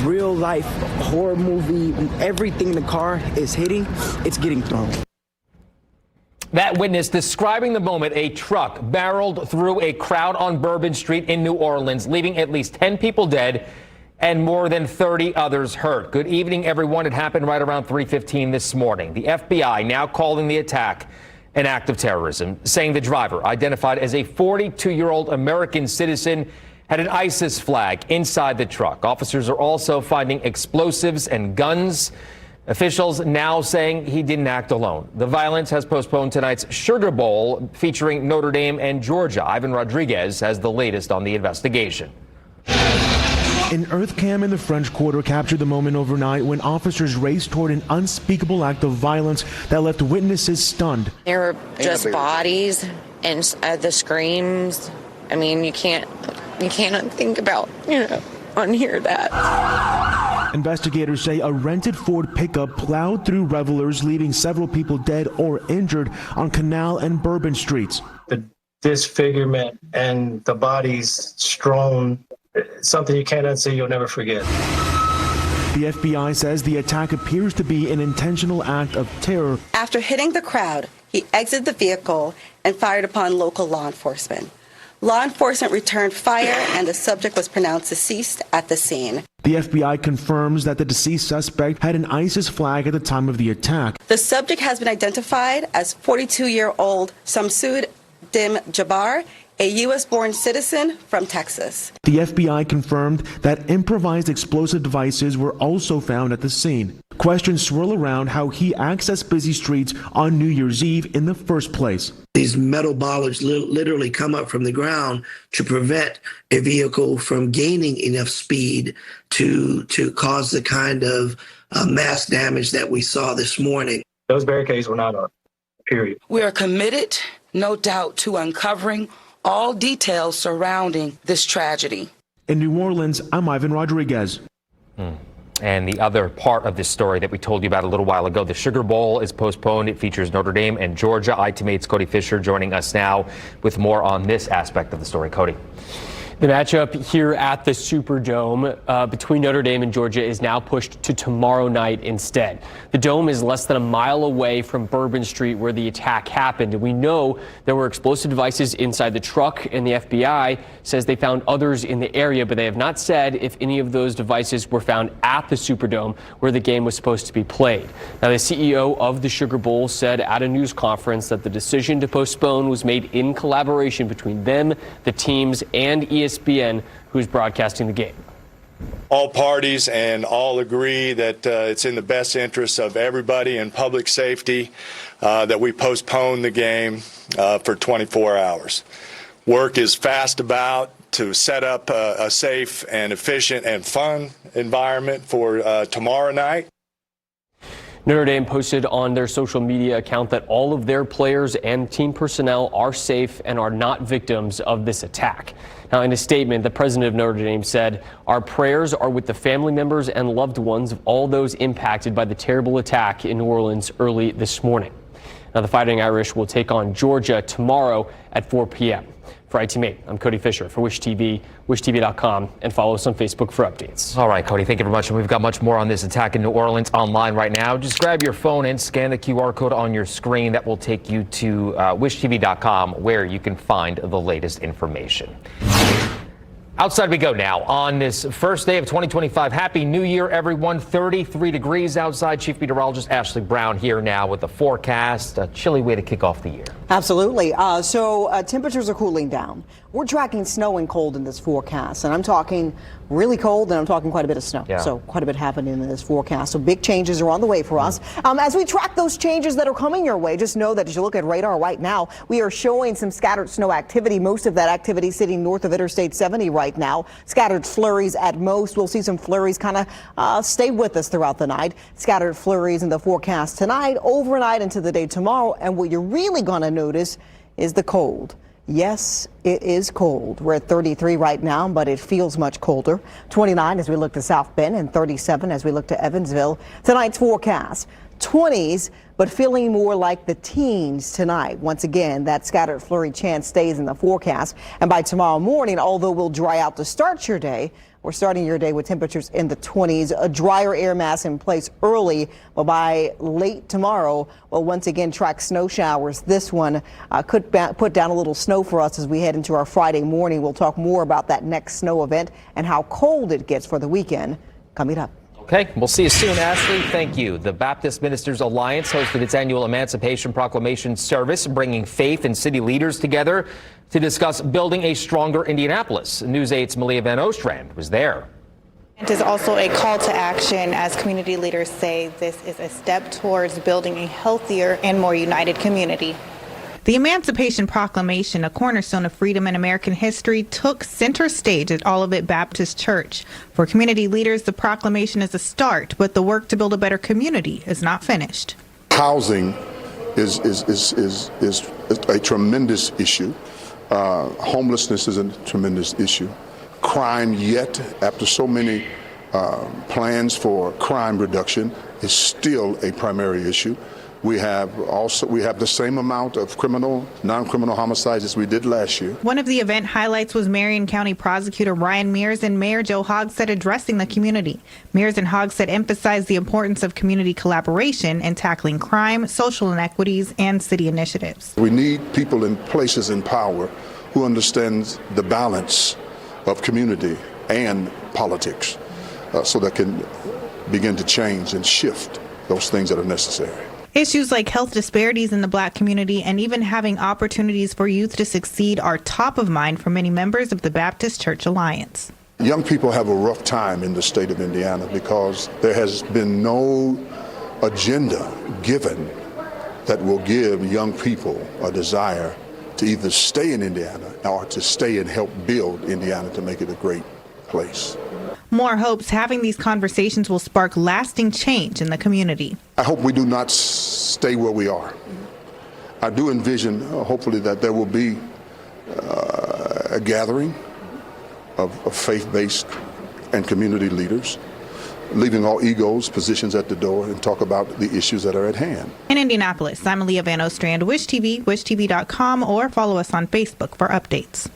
real life horror movie. Everything the car is hitting, it's getting thrown. That witness describing the moment a truck barreled through a crowd on Bourbon Street in New Orleans, leaving at least 10 people dead and more than 30 others hurt. Good evening, everyone. It happened right around 3:15 this morning. The FBI now calling the attack an act of terrorism, saying the driver, identified as a 42-year-old American citizen, had an ISIS flag inside the truck. Officers are also finding explosives and guns. Officials now saying he didn't act alone. The violence has postponed tonight's Sugar Bowl featuring Notre Dame and Georgia. Ivan Rodriguez has the latest on the investigation. An earth cam in the French Quarter captured the moment overnight when officers raced toward an unspeakable act of violence that left witnesses stunned. There were just bodies and the screams. I mean, you can't think about, unhear that. Investigators say a rented Ford pickup plowed through revelers, leaving several people dead or injured on Canal and Bourbon Streets. The disfigurement and the bodies strewn, something you can't unsee, you'll never forget. The FBI says the attack appears to be an intentional act of terror. After hitting the crowd, he exited the vehicle and fired upon local law enforcement. Law enforcement returned fire and the subject was pronounced deceased at the scene. The FBI confirms that the deceased suspect had an ISIS flag at the time of the attack. The subject has been identified as 42-year-old Samsud Dim Jabbar, a U.S.-born citizen from Texas. The FBI confirmed that improvised explosive devices were also found at the scene. Questions swirl around how he accessed busy streets on New Year's Eve in the first place. These metal bollards literally come up from the ground to prevent a vehicle from gaining enough speed to cause the kind of mass damage that we saw this morning. Those barricades were not up, period. We are committed, no doubt, to uncovering all details surrounding this tragedy. In New Orleans, I'm Ivan Rodriguez. And the other part of this story that we told you about a little while ago, the Sugar Bowl is postponed. It features Notre Dame and Georgia. ITMate's Cody Fisher joining us now with more on this aspect of the story. Cody. The matchup here at the Superdome between Notre Dame and Georgia is now pushed to tomorrow night instead. The Dome is less than a mile away from Bourbon Street where the attack happened. And we know there were explosive devices inside the truck, and the FBI says they found others in the area, but they have not said if any of those devices were found at the Superdome where the game was supposed to be played. Now, the CEO of the Sugar Bowl said at a news conference that the decision to postpone was made in collaboration between them, the teams, and ESPN, who's broadcasting the game. All parties and all agree that it's in the best interest of everybody and public safety that we postpone the game for 24 hours. Work is fast about to set up a safe and efficient and fun environment for tomorrow night. Notre Dame posted on their social media account that all of their players and team personnel are safe and are not victims of this attack. Now, in a statement, the president of Notre Dame said, "Our prayers are with the family members and loved ones of all those impacted by the terrible attack in New Orleans early this morning." Now, the Fighting Irish will take on Georgia tomorrow at 4 p.m. For ITMate, I'm Cody Fisher for Wish TV, wishtv.com, and follow us on Facebook for updates. All right, Cody, thank you very much. And we've got much more on this attack in New Orleans online right now. Just grab your phone and scan the QR code on your screen. That will take you to wishtv.com, where you can find the latest information. Outside we go now on this first day of 2025. Happy New Year, everyone. 33 degrees outside. Chief Meteorologist Ashley Brown here now with the forecast. A chilly way to kick off the year. Absolutely. So temperatures are cooling down. We're tracking snow and cold in this forecast, and I'm talking really cold, and I'm talking quite a bit of snow. Yeah. So quite a bit happening in this forecast. So big changes are on the way for us. As we track those changes that are coming your way, just know that as you look at radar right now, we are showing some scattered snow activity. Most of that activity sitting north of Interstate 70 right now. Scattered flurries at most. We'll see some flurries kind of stay with us throughout the night. Scattered flurries in the forecast tonight, overnight into the day tomorrow. And what you're really going to notice is the cold. Yes, it is cold. We're at 33 right now, but it feels much colder. 29 as we look to South Bend and 37 as we look to Evansville. Tonight's forecast, 20s, but feeling more like the teens tonight. Once again, that scattered flurry chance stays in the forecast. And by tomorrow morning, although we'll dry out to start your day, We're starting your day with temperatures in the 20s, a drier air mass in place early, but by late tomorrow, we'll once again track snow showers. This one could put down a little snow for us as we head into our Friday morning. We'll talk more about that next snow event and how cold it gets for the weekend coming up. Okay, we'll see you soon, Ashley. Thank you. The Baptist Ministers Alliance hosted its annual Emancipation Proclamation service, bringing faith and city leaders together to discuss building a stronger Indianapolis. News 8's Malia Van Ostrand was there. It is also a call to action, as community leaders say this is a step towards building a healthier and more united community. The Emancipation Proclamation, a cornerstone of freedom in American history, took center stage at Olivet Baptist Church. For community leaders, the proclamation is a start, but the work to build a better community is not finished. Housing is a tremendous issue. Homelessness is a tremendous issue. Crime, yet, after so many plans for crime reduction, is still a primary issue. We have the same amount of non-criminal homicides as we did last year. One of the event highlights was Marion County Prosecutor Ryan Mears and Mayor Joe Hogsett addressing the community. Mears and Hogsett emphasized the importance of community collaboration in tackling crime, social inequities, and city initiatives. We need people in places in power who understand the balance of community and politics so that can begin to change and shift those things that are necessary. Issues like health disparities in the Black community and even having opportunities for youth to succeed are top of mind for many members of the Baptist Church Alliance. Young people have a rough time in the state of Indiana because there has been no agenda given that will give young people a desire to either stay in Indiana or to stay and help build Indiana to make it a great place. More hopes having these conversations will spark lasting change in the community. I hope we do not stay where we are. I do envision, hopefully, that there will be a gathering of faith-based and community leaders, leaving all egos, positions at the door, and talk about the issues that are at hand. In Indianapolis, I'm Malia Van Ostrand, Wish TV, wishtv.com, or follow us on Facebook for updates.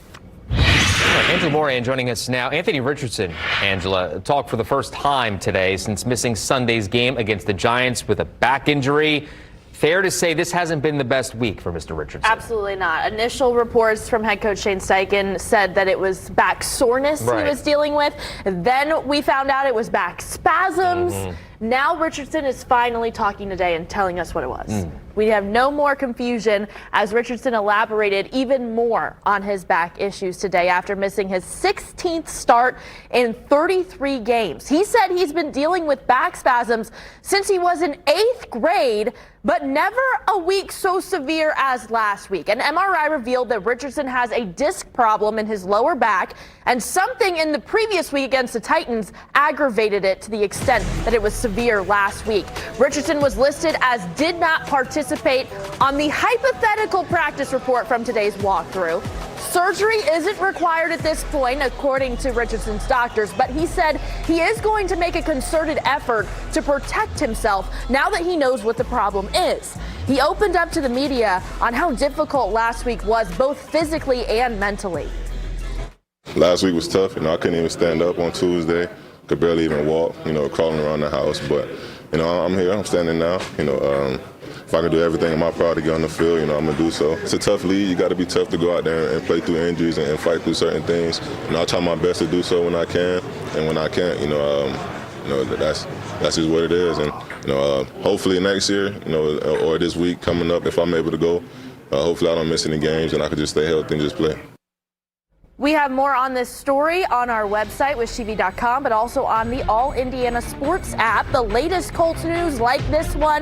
Angela Moran joining us now. Anthony Richardson, Angela, talked for the first time today since missing Sunday's game against the Giants with a back injury. Fair to say this hasn't been the best week for Mr. Richardson. Absolutely not. Initial reports from head coach Shane Steichen said that it was back soreness he was dealing with. Then we found out it was back spasms. Now Richardson is finally talking today and telling us what it was. We have no more confusion as Richardson elaborated even more on his back issues today after missing his 16th start in 33 games. He said he's been dealing with back spasms since he was in 8th grade, but never a week so severe as last week. An MRI revealed that Richardson has a disc problem in his lower back, and something in the previous week against the Titans aggravated it to the extent that it was severe last week. Richardson was listed as did not participate on the hypothetical practice report from today's walkthrough. Surgery isn't required at this point, according to Richardson's doctors, but he said he is going to make a concerted effort to protect himself now that he knows what the problem is. He opened up to the media on how difficult last week was, both physically and mentally. Last week was tough. I couldn't even stand up on Tuesday. Could barely even walk, crawling around the house. But, I'm here. I'm standing now. If I can do everything in my power to get on the field, I'm going to do so. It's a tough league. You got to be tough to go out there and play through injuries and fight through certain things. I'll try my best to do so when I can. And when I can't, that's just what it is. And, hopefully next year, or this week coming up, if I'm able to go, hopefully I don't miss any games and I can just stay healthy and just play. We have more on this story on our website, wishtv.com, but also on the All Indiana Sports app. The latest Colts news like this one.